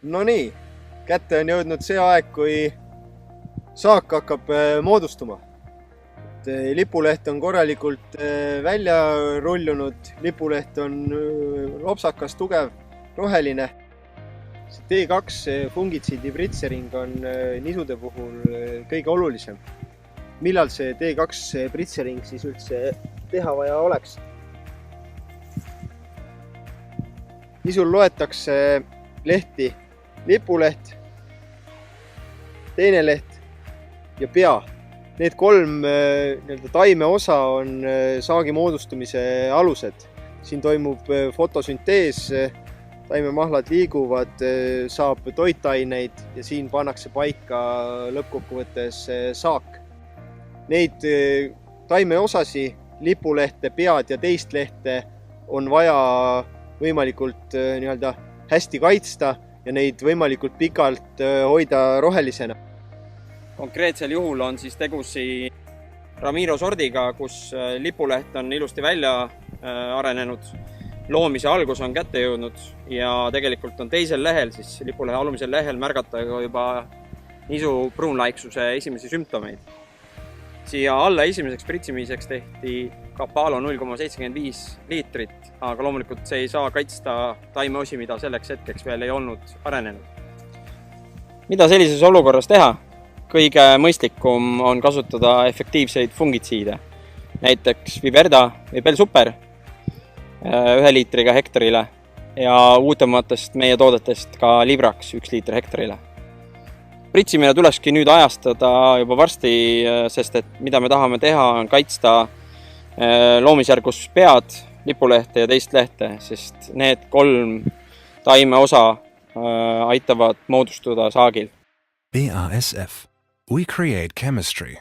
No nii, kätte on jõudnud see aeg, kui saak hakkab moodustuma. Lipuleht on korralikult välja rullunud, lipuleht on lopsakas, tugev, roheline. See T2 fungitsiidi pritsering on nisude puhul kõige olulisem. Millal see T2 pritsering siis üldse teha vaja oleks? Nisul loetakse lehti lipuleht, teine leht ja pea. Need kolm taime osa on saagi moodustumise alused. Siin toimub fotosüntees, taimemahlad liiguvad, saab toitaineid ja siin pannakse paika lõppkokkuvõttes saak. Neid taimeosasi, lipulehte, pead ja teist lehte on vaja võimalikult hästi kaitsta ja neid võimalikult pikalt hoida rohelisena. Konkreetsel juhul on siis tegusi Ramiro sordiga, kus lipuleht on ilusti välja arenenud, loomise algus on kätte jõudnud ja tegelikult on teisel lehel, siis lipulehe alumisel lehel märgata juba nisu pruunlaiksuse esimesi sümptomeid. Siia alla esimeseks pritsimiseks tehti Capalo 0,75 liitrit, aga loomulikult see ei saa kaitsta taimeosi, mida selleks hetkeks veel ei olnud arenenud. Mida sellises olukorras teha? Kõige mõistlikum on kasutada efektiivseid fungitsiide, näiteks Viverda või Belsuper 1 liitriga hektarile ja uutematest meie toodetest ka Librax 1 liiter hektarile. Pritsimine tulekski nüüd ajastada juba varsti, sest et mida me tahame teha on kaitsta loomisjärgus pead, lipulehte ja teist lehte, sest need 3 taime osa aitavad moodustuda saagil. BASF. We create chemistry.